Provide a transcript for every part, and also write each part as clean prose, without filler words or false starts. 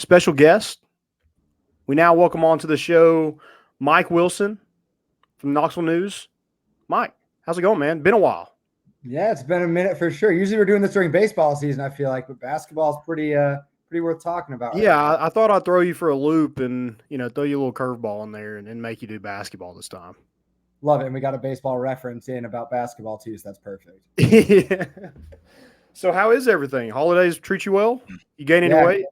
special guest. We now welcome on to the show Mike Wilson from Knoxville News. Mike, how's it going, man? Been a while. Yeah, it's been a minute for sure. Usually we're doing this during baseball season, I feel like, but basketball is pretty worth talking about. Right now. I thought I'd throw you for a loop and, throw you a little curveball in there and make you do basketball this time. Love it. And we got a baseball reference in about basketball too, so that's perfect. Yeah. So how is everything? Holidays treat you well? You gain any weight?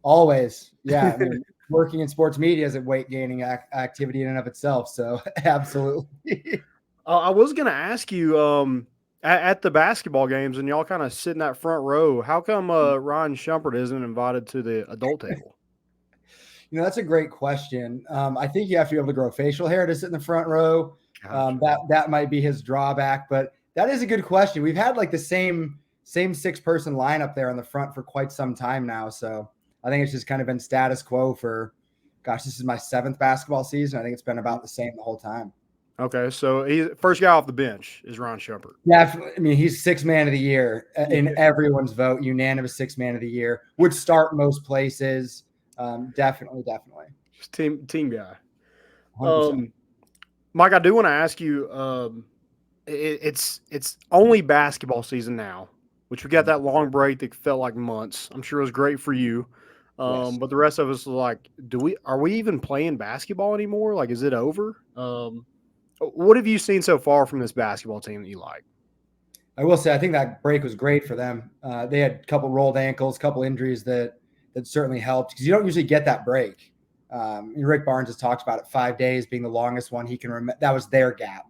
Always. Yeah. I mean, working in sports media is a weight gaining activity in and of itself. So absolutely. I was going to ask you, at the basketball games and y'all kind of sit in that front row, how come Ryan Shumpert isn't invited to the adult table? That's a great question. I think you have to be able to grow facial hair to sit in the front row. Gotcha. That might be his drawback, but that is a good question. We've had like the same 6-person lineup there on the front for quite some time now. So I think it's just kind of been status quo for, this is my 7th basketball season. I think it's been about the same the whole time. Okay, so he's first guy off the bench is Ryan Shumpert. Yeah, I mean, he's 6th man of the year in everyone's vote, unanimous 6th man of the year. Would start most places. Definitely. Just team guy. 100%. Mike, I do want to ask you. It's only basketball season now, which we got that long break that felt like months. I'm sure it was great for you. Yes. But the rest of us are like, are we even playing basketball anymore? Like, is it over? What have you seen so far from this basketball team that you like? I will say, I think that break was great for them. They had a couple rolled ankles, a couple injuries that certainly helped because you don't usually get that break. Rick Barnes has talked about it, 5 days being the longest one he can remember. That was their gap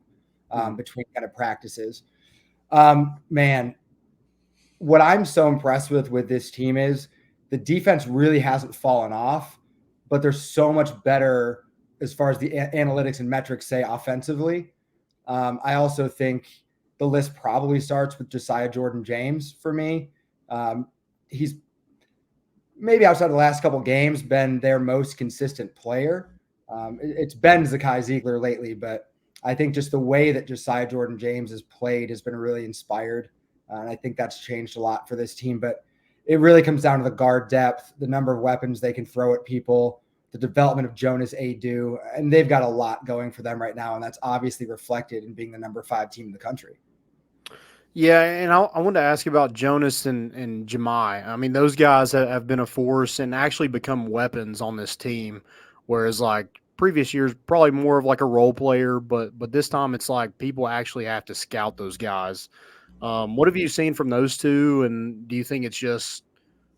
between kind of practices. Man, what I'm so impressed with this team is the defense really hasn't fallen off, but they're so much better as far as the analytics and metrics say offensively. I also think the list probably starts with Josiah Jordan-James for me. He's maybe outside of the last couple games been their most consistent player. It's been Zakai Ziegler lately, but I think just the way that Josiah Jordan-James has played has been really inspired. And I think that's changed a lot for this team, but it really comes down to the guard depth, the number of weapons they can throw at people, the development of Jonas Adu, and they've got a lot going for them right now. And that's obviously reflected in being the number 5 team in the country. Yeah, and I wanted to ask you about Jonas and Jemai. I mean, those guys have been a force and actually become weapons on this team, whereas like previous years, probably more of like a role player, but this time it's like people actually have to scout those guys. What have you seen from those two, and do you think it's just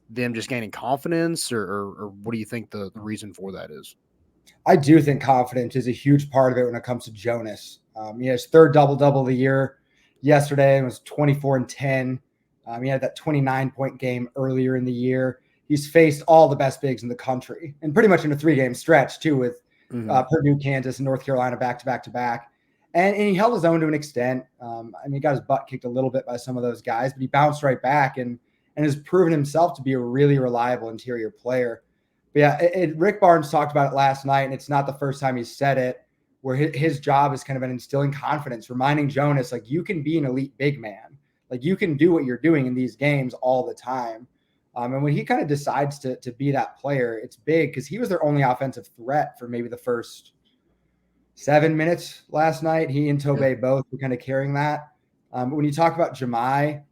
them just gaining confidence, or what do you think the reason for that is? I do think confidence is a huge part of it when it comes to Jonas. He has 3rd double-double of the year. Yesterday it was 24 and 10. He had that 29-point game earlier in the year. He's faced all the best bigs in the country and pretty much in a 3-game stretch too with Purdue, Kansas, and North Carolina back-to-back. And he held his own to an extent. He got his butt kicked a little bit by some of those guys, but he bounced right back and has proven himself to be a really reliable interior player. But yeah, Rick Barnes talked about it last night, and it's not the first time he's said it, where his job has kind of been instilling confidence, reminding Jonas, like, you can be an elite big man. Like, you can do what you're doing in these games all the time. And when he kind of decides to be that player, it's big because he was their only offensive threat for maybe the first 7 minutes last night. He and Tobey both were kind of carrying that. When you talk about Jemai,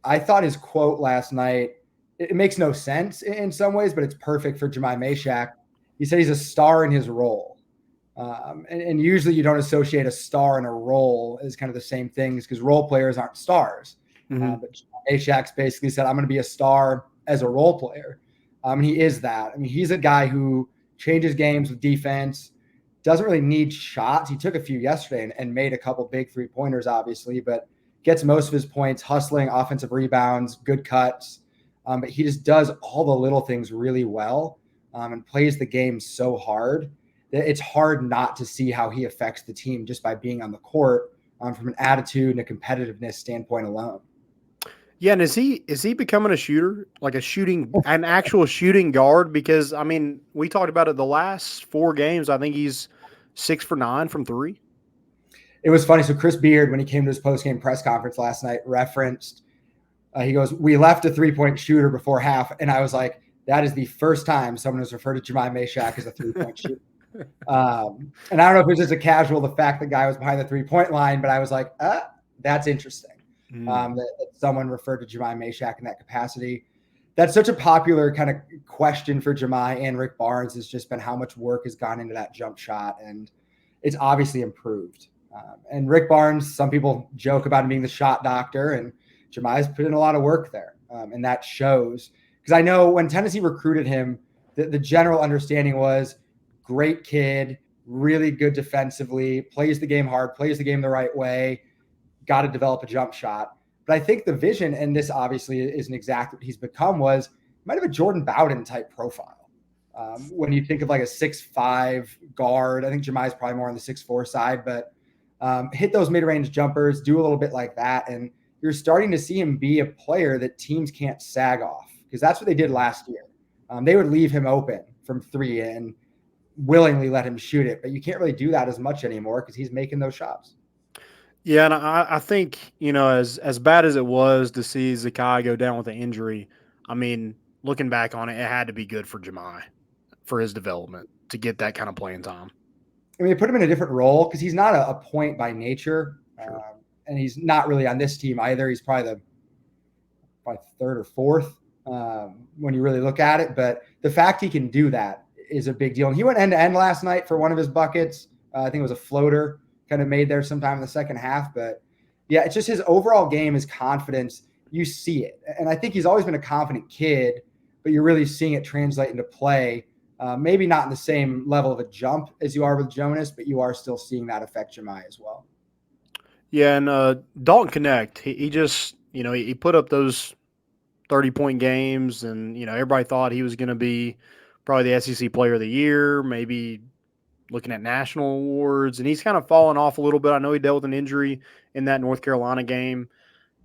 I thought his quote last night, it makes no sense in some ways, but it's perfect for Jemai Mashak. He said he's a star in his role. And usually you don't associate a star and a role as kind of the same things because role players aren't stars. But Mashak's basically said, I'm going to be a star as a role player. And he is that. I mean, he's a guy who changes games with defense, doesn't really need shots. He took a few yesterday and made a couple big 3-pointers, obviously, but gets most of his points hustling, offensive rebounds, good cuts. But he just does all the little things really well and plays the game so hard that it's hard not to see how he affects the team just by being on the court from an attitude and a competitiveness standpoint alone. Yeah, and is he becoming a shooter, like an actual shooting guard? Because, I mean, we talked about it the last 4 games. I think he's 6 for 9 from 3. It was funny. So Chris Beard, when he came to his post-game press conference last night, referenced, he goes, we left a 3-point shooter before half. And I was like, that is the first time someone has referred to Jemai Meshack as a three-point shooter. And I don't know if it was just a casual, the fact the guy was behind the three-point line, but I was like, that's interesting. That someone referred to Jemai Meshack in that capacity. That's such a popular kind of question for Jemai and Rick Barnes, has just been how much work has gone into that jump shot, and it's obviously improved. And Rick Barnes, some people joke about him being the shot doctor, and Jemai's put in a lot of work there, and that shows. Because I know when Tennessee recruited him, the general understanding was great kid, really good defensively, plays the game hard, plays the game the right way, got to develop a jump shot. But I think the vision, and this obviously isn't exactly what he's become, was might have a Jordan Bowden type profile. When you think of like a 6'5" guard, I think Jemai's probably more on the 6'4" side, but hit those mid-range jumpers, do a little bit like that. And you're starting to see him be a player that teams can't sag off, because that's what they did last year. They would leave him open from three and willingly let him shoot it, but you can't really do that as much anymore because he's making those shots. Yeah, and I think, as bad as it was to see Zakai go down with an injury, I mean, looking back on it, it had to be good for Jemai, for his development, to get that kind of playing time. I mean, they put him in a different role because he's not a point by nature, Sure. and he's not really on this team either. He's probably third or fourth when you really look at it. But the fact he can do that is a big deal. And he went end-to-end last night for one of his buckets. I think it was a floater kind of made there sometime in the second half. But, yeah, it's just his overall game, his confidence. You see it. And I think he's always been a confident kid, but you're really seeing it translate into play. Maybe not in the same level of a jump as you are with Jonas, but you are still seeing that affect Jemai as well. Yeah, and Dalton Connect, he just, he put up those 30-point games, and, everybody thought he was going to be probably the SEC Player of the Year, maybe looking at national awards, and he's kind of fallen off a little bit. I know he dealt with an injury in that North Carolina game.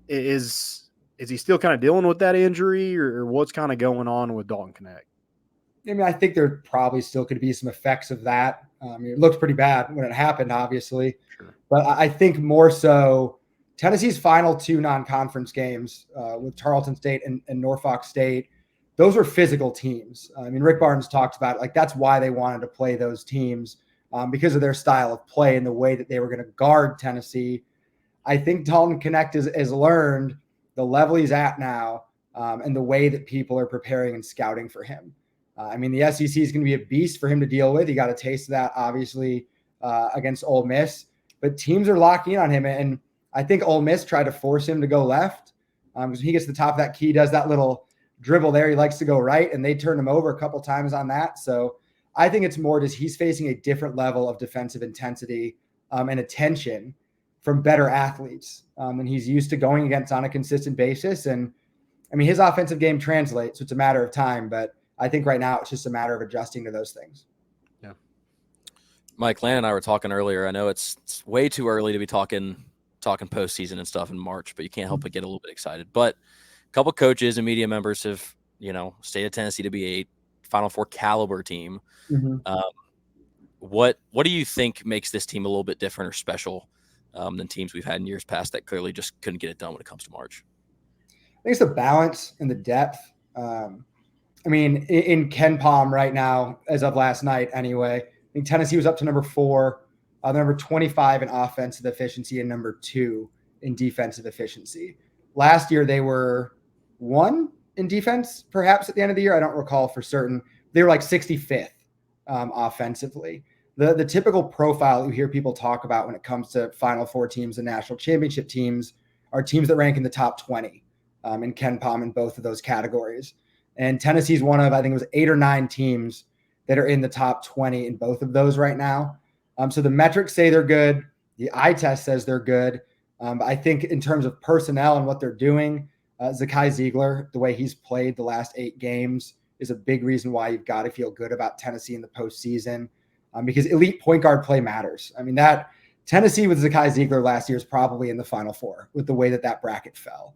Is he still kind of dealing with that injury, or what's kind of going on with Dalton Connect? I mean, I think there probably still could be some effects of that. It looked pretty bad when it happened, obviously. Sure. But I think more so Tennessee's final two non-conference games with Tarleton State and Norfolk State, those were physical teams. I mean, Rick Barnes talked about it. Like, that's why they wanted to play those teams, because of their style of play and the way that they were going to guard Tennessee. I think Dalton Connect has learned the level he's at now, and the way that people are preparing and scouting for him. I mean, the SEC is going to be a beast for him to deal with. He got a taste of that, obviously, against Ole Miss. But teams are locking in on him. And I think Ole Miss tried to force him to go left. Because he gets to the top of that key, does that little dribble there. He likes to go right. And they turned him over a couple times on that. So I think it's more just he's facing a different level of defensive intensity and attention from better athletes than he's used to going against on a consistent basis. And, I mean, his offensive game translates. So it's a matter of time. But I think right now it's just a matter of adjusting to those things. Yeah. Mike, Lan and I were talking earlier. I know it's way too early to be talking postseason and stuff in March, but you can't help but get a little bit excited. But a couple coaches and media members have, stated Tennessee to be a Final Four caliber team. Mm-hmm. What do you think makes this team a little bit different or special than teams we've had in years past that clearly just couldn't get it done when it comes to March? I think it's the balance and the depth. I mean, in Ken Palm right now, as of last night anyway, I think Tennessee was up to number 4, number 25 in offensive efficiency, and number 2 in defensive efficiency. Last year, they were 1 in defense, perhaps at the end of the year. I don't recall for certain. They were like 65th offensively. The typical profile you hear people talk about when it comes to Final Four teams and national championship teams are teams that rank in the top 20 in Ken Palm in both of those categories. And Tennessee's one of, I think it was 8 or 9 teams that are in the top 20 in both of those right now. So the metrics say they're good. The eye test says they're good. But I think in terms of personnel and what they're doing, Zakai Ziegler, the way he's played the last 8 games, is a big reason why you've got to feel good about Tennessee in the postseason, because elite point guard play matters. I mean, that Tennessee with Zakai Ziegler last year is probably in the Final Four with the way that bracket fell.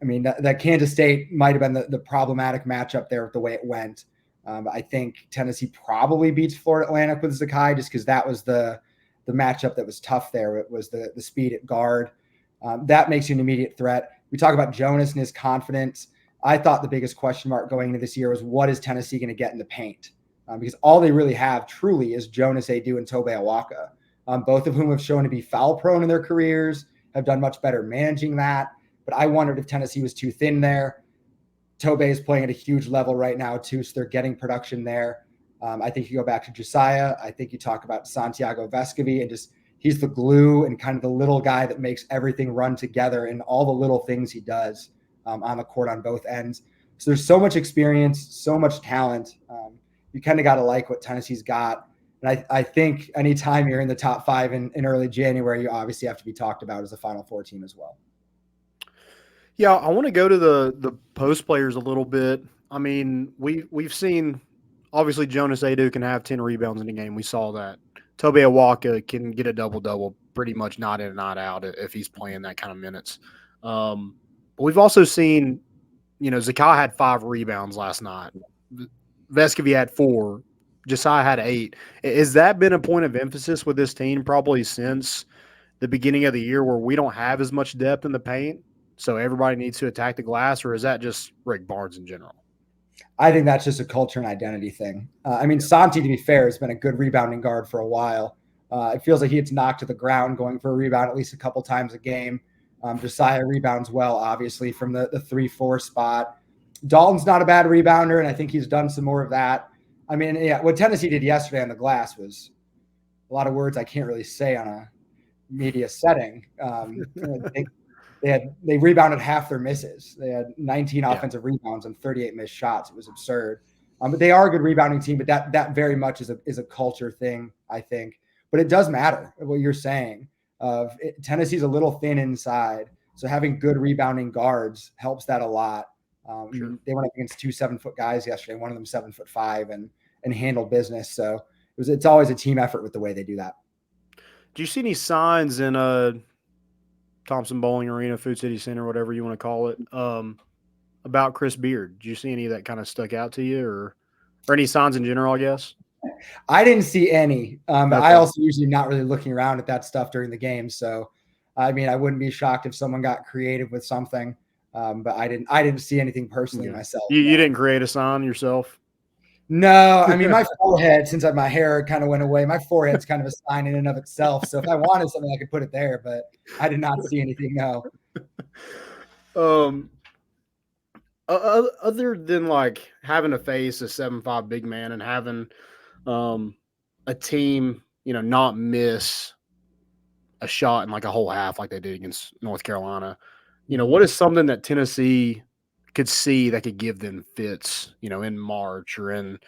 I mean, that Kansas State might have been the problematic matchup there with the way it went. I think Tennessee probably beats Florida Atlantic with Zakai just because that was the matchup that was tough there. It was the speed at guard. That makes you an immediate threat. We talk about Jonas and his confidence. I thought the biggest question mark going into this year was what is Tennessee going to get in the paint? Because all they really have truly is Jonas Adu and Tobe Awaka, both of whom have shown to be foul prone in their careers, have done much better managing that. But I wondered if Tennessee was too thin there. Tobe is playing at a huge level right now too, so they're getting production there. I think you go back to Josiah. I think you talk about Santiago Vescovi and just he's the glue and kind of the little guy that makes everything run together in all the little things he does on the court on both ends. So there's so much experience, so much talent. You kind of got to like what Tennessee's got. And I think anytime you're in the top 5 in early January, you obviously have to be talked about as a Final Four team as well. Yeah, I want to go to the post players a little bit. I mean, we've seen obviously Jonas Adu can have 10 rebounds in a game. We saw that. Tobe Awaka can get a double-double pretty much not in and not out if he's playing that kind of minutes. But we've also seen, Zakai had 5 rebounds last night. Vescovi had 4. Josiah had 8. Has that been a point of emphasis with this team probably since the beginning of the year where we don't have as much depth in the paint? So everybody needs to attack the glass, or is that just Rick Barnes in general? I think that's just a culture and identity thing. Santi, to be fair, has been a good rebounding guard for a while. It feels like he gets knocked to the ground going for a rebound at least a couple times a game. Josiah rebounds well, obviously, from the 3-4 spot. Dalton's not a bad rebounder, and I think he's done some more of that. I mean, yeah, what Tennessee did yesterday on the glass was a lot of words I can't really say on a media setting. They rebounded half their misses. They had 19 offensive rebounds and 38 missed shots. It was absurd. But they are a good rebounding team, but that very much is a culture thing, I think. But it does matter what you're saying. Tennessee's a little thin inside, so having good rebounding guards helps that a lot. Sure. They went up against 2 7-foot guys yesterday. One of them 7'5" and handled business. So it's always a team effort with the way they do that. Do you see any signs in Thompson Bowling Arena, Food City Center, whatever you want to call it, about Chris Beard? Do you see any that kind of stuck out to you, or any signs in general, I guess? I didn't see any. Okay. I also usually not really looking around at that stuff during the game. So, I mean, I wouldn't be shocked if someone got creative with something. But I didn't see anything personally myself. You didn't create a sign yourself? No, I mean, my forehead, since my hair kind of went away, my forehead's kind of a sign in and of itself. So if I wanted something, I could put it there, but I did not see anything, no. Other than like having to face a 7'5" big man and having a team, not miss a shot in like a whole half like they did against North Carolina, what is something that Tennessee could see that could give them fits, in March or in,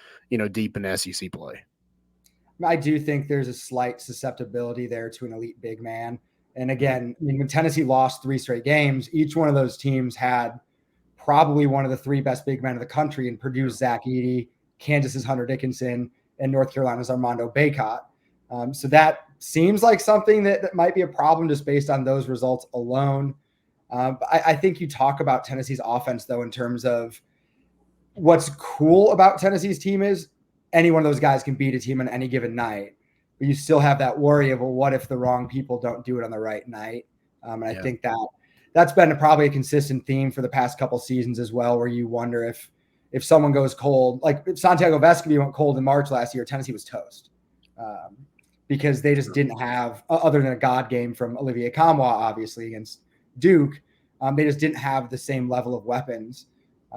deep in SEC play? I do think there's a slight susceptibility there to an elite big man. And again, I mean, when Tennessee lost 3 straight games, each one of those teams had probably one of the 3 best big men in the country in Purdue's Zach Edey, Kansas's Hunter Dickinson, and North Carolina's Armando Bacot. So that seems like something that might be a problem just based on those results alone. But I think you talk about Tennessee's offense, though, in terms of what's cool about Tennessee's team is any one of those guys can beat a team on any given night. But you still have that worry of, well, what if the wrong people don't do it on the right night? And I think that's been probably a consistent theme for the past couple seasons as well, where you wonder if someone goes cold. Like if Santiago Vescovi went cold in March last year, Tennessee was toast. Because they just didn't have, other than a God game from Olivier Kamwa, obviously, against Duke, they just didn't have the same level of weapons.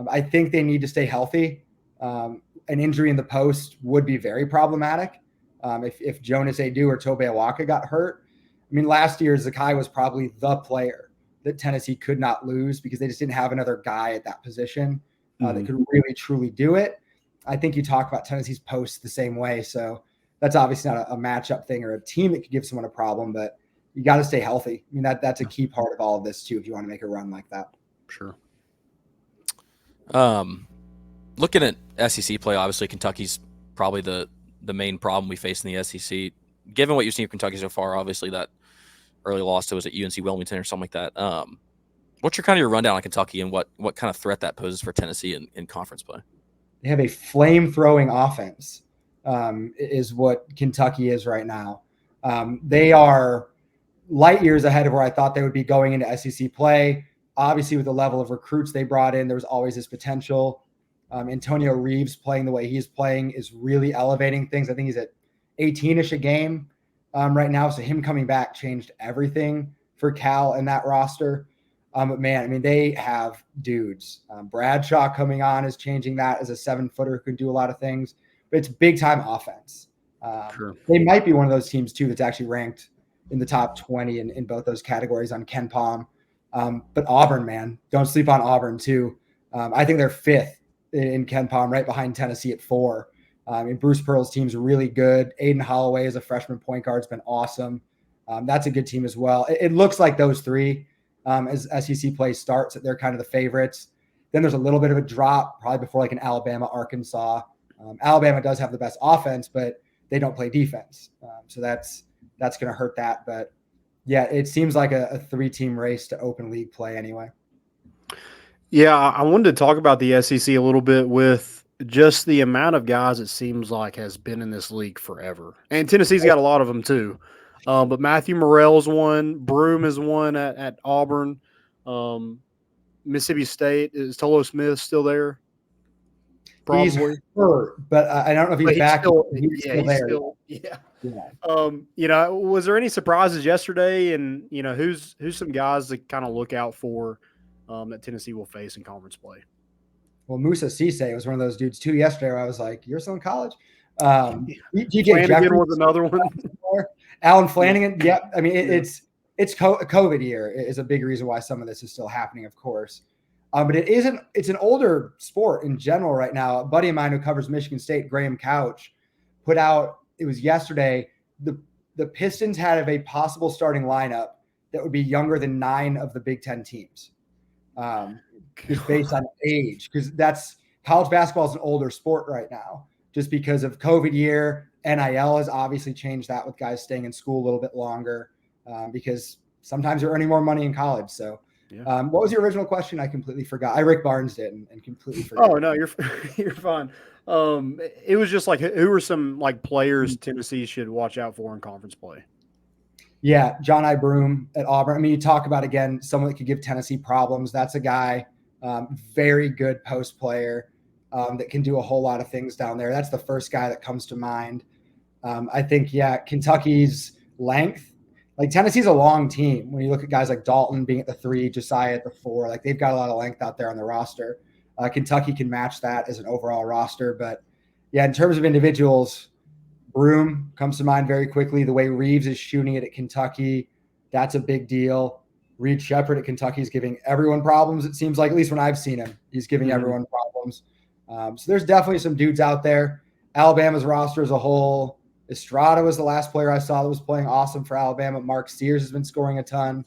I think they need to stay healthy. An injury in the post would be very problematic. If Jonas Adu or Tobe Awaka got hurt. I mean, last year, Zakai was probably the player that Tennessee could not lose because they just didn't have another guy at that position that could really, truly do it. I think you talk about Tennessee's post the same way. So that's obviously not a matchup thing or a team that could give someone a problem, but you got to stay healthy. I mean, that's a key part of all of this too, if you want to make a run like that. Sure. Looking at SEC play, obviously Kentucky's probably the main problem we face in the SEC. Given what you've seen of Kentucky so far, obviously that early loss to was at UNC Wilmington or something like that. What's your rundown on Kentucky and what kind of threat that poses for Tennessee in conference play? They have a flame-throwing offense, is what Kentucky is right now. They are light years ahead of where I thought they would be going into SEC play. obviously with the level of recruits they brought in, there was always this potential. Antonio Reeves playing the way he's playing is really elevating things. I think he's at 18-ish a game right now. So him coming back changed everything for Cal and that roster. But man, I mean, they have dudes. Bradshaw coming on is changing that as a 7-footer who can do a lot of things. But it's big time offense. Sure. They might be one of those teams too that's actually ranked in the top 20 in both those categories on Ken Palm. But Auburn, man, don't sleep on Auburn too. I think they're 5th in Ken Palm, right behind Tennessee at 4. And Bruce Pearl's team's really good. Aiden Holloway as a freshman point guard has been awesome. That's a good team as well. It looks like those three, as SEC play starts, they're kind of the favorites. Then there's a little bit of a drop, probably before like an Alabama, Arkansas. Alabama does have the best offense, but they don't play defense. So that's going to hurt that. But yeah, it seems like a 3-team race to open league play anyway. Yeah, I wanted to talk about the SEC a little bit with just the amount of guys it seems like has been in this league forever. And Tennessee's got a lot of them too. But Matthew Morrell's one. Broom is one at Auburn. Mississippi State. Is Tolo Smith still there? Probably. He's hurt, but I don't know if he's back. He's still there. Yeah. Was there any surprises yesterday? And, who's some guys to kind of look out for that Tennessee will face in conference play? Well, Musa Cisse was one of those dudes too yesterday where I was like, you're still in college? DJ Flanagan was another one. Alan Flanagan. Yeah. I mean, it's COVID year is a big reason why some of this is still happening, of course. But it's an older sport in general right now. A buddy of mine who covers Michigan State, Graham Couch, put out, it was yesterday, the Pistons had a possible starting lineup that would be younger than 9 of the Big Ten teams. Just based on age, because that's college basketball is an older sport right now, just because of COVID year. NIL has obviously changed that with guys staying in school a little bit longer because sometimes you're earning more money in college. So what was your original question? I completely forgot. Rick Barnes did and completely forgot. Oh no, you're fine. It was just like, who are some like players Tennessee should watch out for in conference play? Yeah, John I. Broom at Auburn. I mean, you talk about, again, someone that could give Tennessee problems. That's a guy, very good post player that can do a whole lot of things down there. That's the first guy that comes to mind. I think, Kentucky's length. Like, Tennessee's a long team. When you look at guys like Dalton being at the 3, Josiah at the 4, like they've got a lot of length out there on the roster. Kentucky can match that as an overall roster. But, in terms of individuals, Broom comes to mind very quickly. The way Reeves is shooting it at Kentucky, that's a big deal. Reed Shepherd at Kentucky is giving everyone problems. It seems like, at least when I've seen him, he's giving everyone problems. So there's definitely some dudes out there. Alabama's roster as a whole, Estrada was the last player I saw that was playing awesome for Alabama. Mark Sears has been scoring a ton.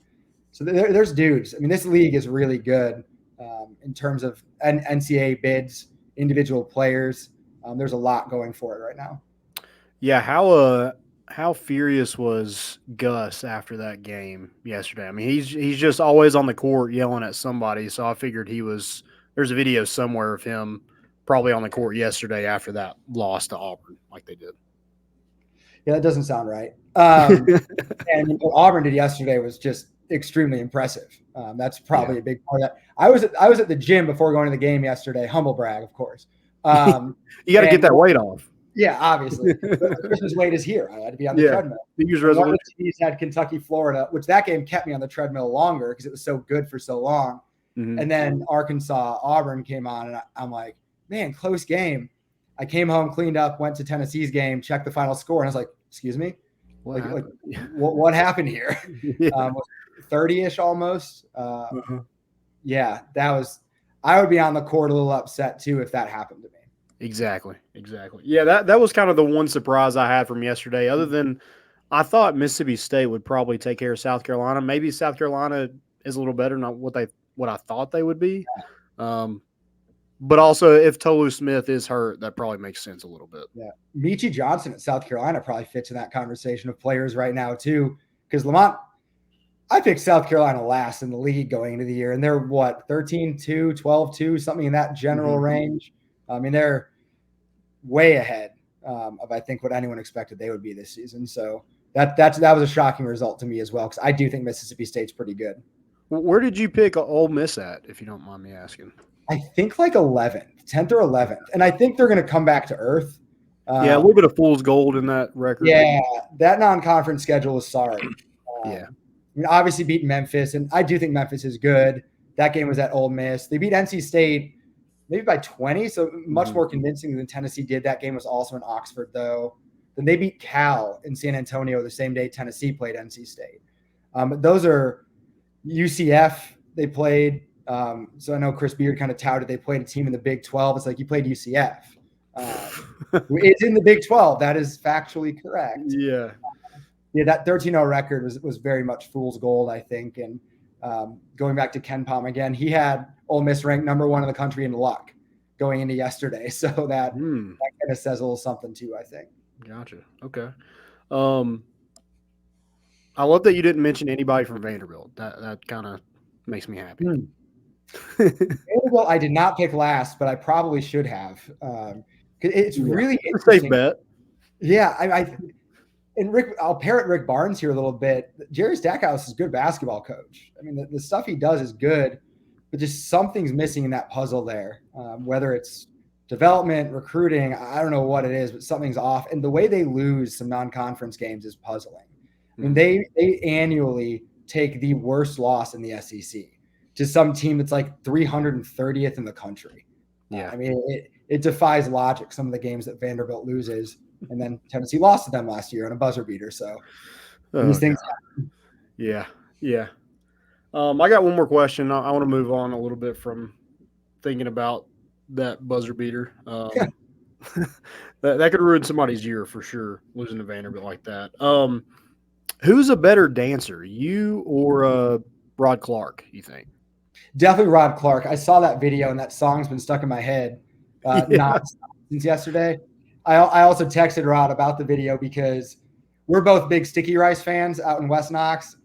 So there's dudes. I mean, this league is really good in terms of NCAA bids, individual players. There's a lot going for it right now. Yeah, how furious was Gus after that game yesterday? I mean, he's just always on the court yelling at somebody. So I figured there's a video somewhere of him probably on the court yesterday after that loss to Auburn, like they did. Yeah, that doesn't sound right. And what Auburn did yesterday was just extremely impressive. That's probably a big part of that. I was at the gym before going to the game yesterday. Humble brag, of course. You got to get that weight off. Yeah, obviously. The Christmas weight is here. I had to be on the treadmill. New Year's resolution. One of the teams had Kentucky, Florida, which that game kept me on the treadmill longer because it was so good for so long. Mm-hmm. And then Arkansas, Auburn came on, and I'm like, man, close game. I came home, cleaned up, went to Tennessee's game, checked the final score, and I was like, excuse me? What happened here? 30-ish almost. Yeah, I would be on the court a little upset too if that happened to me. Exactly. Yeah, that was kind of the one surprise I had from yesterday. Other than I thought Mississippi State would probably take care of South Carolina. Maybe South Carolina is a little better than what I thought they would be. But also, if Tolu Smith is hurt, that probably makes sense a little bit. Yeah, Michi Johnson at South Carolina probably fits in that conversation of players right now too. Because Lamont, I picked South Carolina last in the league going into the year, and they're 13-2, 12-2, something in that general range. I mean, they're way ahead of I think what anyone expected they would be this season. So that was a shocking result to me as well, because I do think Mississippi State's pretty good. Where did you pick Ole Miss at, if you don't mind me asking? I think like 11th, 10th or 11th. And I think they're going to come back to earth. Yeah, a little bit of fool's gold in that record. Yeah, that non-conference schedule was sorry. Yeah. I mean, obviously beat Memphis, and I do think Memphis is good. That game was at Ole Miss. They beat NC State maybe by 20, so much more convincing than Tennessee did. That game was also in Oxford, though. Then they beat Cal in San Antonio the same day Tennessee played NC State. Those are UCF they played. So I know Chris Beard kind of touted they played a team in the Big 12. It's like you played UCF. It's in the Big 12. That is factually correct. Yeah. Yeah, that 13-0 record was very much fool's gold, I think. And going back to Ken Palm again, he had Ole Miss ranked number 1 in the country in luck going into yesterday. So that kind of says a little something too, I think. Gotcha. Okay. I love that you didn't mention anybody from Vanderbilt. That kind of makes me happy. Vanderbilt, I did not pick last, but I probably should have. It's really a safe bet. Yeah, and Rick, I'll parrot Rick Barnes here a little bit. Jerry Stackhouse is a good basketball coach. I mean, the stuff he does is good, but just something's missing in that puzzle there. Whether it's development, recruiting, I don't know what it is, but something's off. And the way they lose some non-conference games is puzzling. I mean, they annually take the worst loss in the SEC to some team that's like 330th in the country. Yeah, I mean, it defies logic. Some of the games that Vanderbilt loses. And then Tennessee lost to them last year on a buzzer beater. So these things happen. Yeah. I got one more question. I want to move on a little bit from thinking about that buzzer beater. That could ruin somebody's year for sure, losing to Vanderbilt like that. Who's a better dancer, you or Rod Clark, you think? Definitely Rod Clark. I saw that video, and that song's been stuck in my head not since yesterday. I also texted Rod about the video because we're both big Sticky Rice fans out in West Knox.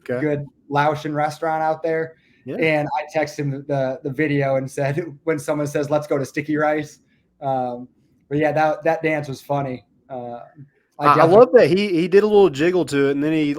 Good Laotian restaurant out there. Yeah. And I texted him the video and said, when someone says, let's go to Sticky Rice. But yeah, that dance was funny. I love that he did a little jiggle to it, and then he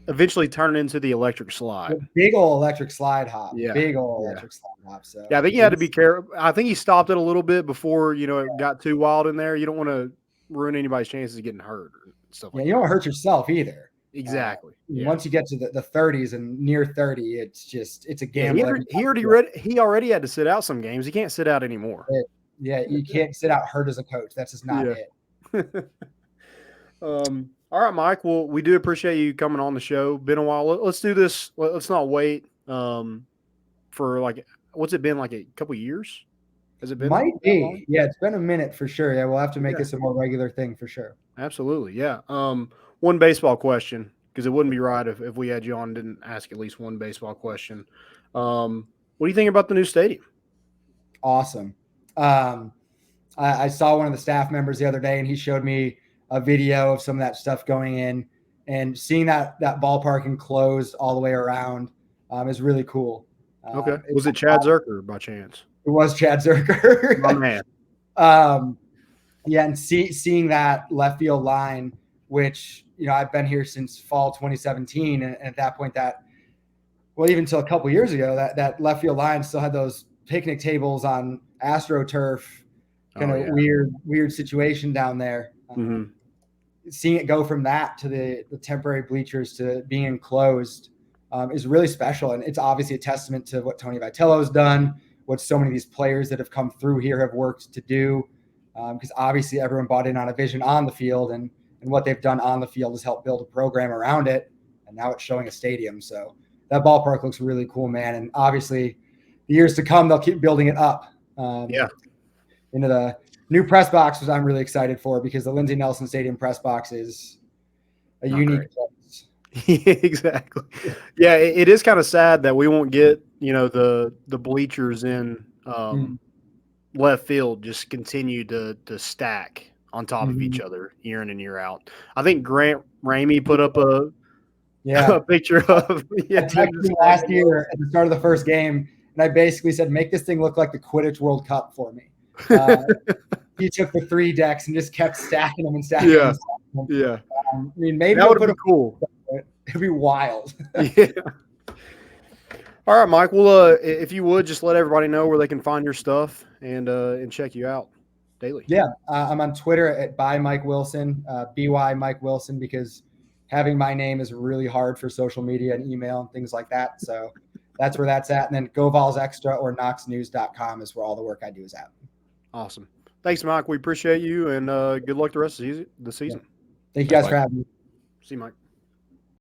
eventually turned it into the electric slide. Big old electric slide hop. Yeah. Big old electric slide hop. So yeah, I think you had to be careful. I think he stopped it a little bit before, it got too wild in there. You don't want to ruin anybody's chances of getting hurt or stuff like that. You don't hurt yourself either. Exactly. Once you get to the 30s and near 30, it's a gamble. He already had to sit out some games. He can't sit out anymore. You can't sit out hurt as a coach. That's just not it. All right, Mike. Well, we do appreciate you coming on the show. Been a while. Let's do this. Let's not wait for what's it been, like a couple years? Has it been? Might be. Yeah, it's been a minute for sure. Yeah, we'll have to make this a more regular thing for sure. Absolutely. Yeah. One baseball question, because it wouldn't be right if we had you on and didn't ask at least one baseball question. What do you think about the new stadium? Awesome. I saw one of the staff members the other day, and he showed me a video of some of that stuff going in, and seeing that ballpark enclosed all the way around is really cool. Okay. Was it Chad Zerker by chance? It was Chad Zerker. My man. Yeah, and seeing that left field line, which, I've been here since fall 2017, and at that point even until a couple years ago, that left field line still had those picnic tables on AstroTurf, weird situation down there. Seeing it go from that to the temporary bleachers to being enclosed is really special. And it's obviously a testament to what Tony Vitello's done, what so many of these players that have come through here have worked to do. Because obviously everyone bought in on a vision on the field, and what they've done on the field has helped build a program around it. And now it's showing a stadium. So that ballpark looks really cool, man. And obviously the years to come, they'll keep building it up. Into the new press box, which I'm really excited for, because the Lindsey Nelson Stadium press box is a unique place. Exactly. Yeah, it is kind of sad that we won't get, the bleachers in left field just continue to stack on top of each other year in and year out. I think Grant Ramey put up a picture of last year at the start of the first game, and I basically said, make this thing look like the Quidditch World Cup for me. He took the 3 decks and just kept stacking them and stacking them. Yeah. I mean, maybe that would be cool. It'd be wild. Yeah. All right, Mike. Well, if you would just let everybody know where they can find your stuff and check you out daily. Yeah, I'm on Twitter at by Mike Wilson, by Mike Wilson, because having my name is really hard for social media and email and things like that. So that's where that's at. And then Go Vols Extra or knoxnews.com is where all the work I do is at. Awesome. Thanks, Mike. We appreciate you, and good luck the rest of the season. Thank you guys for having me. See you, Mike.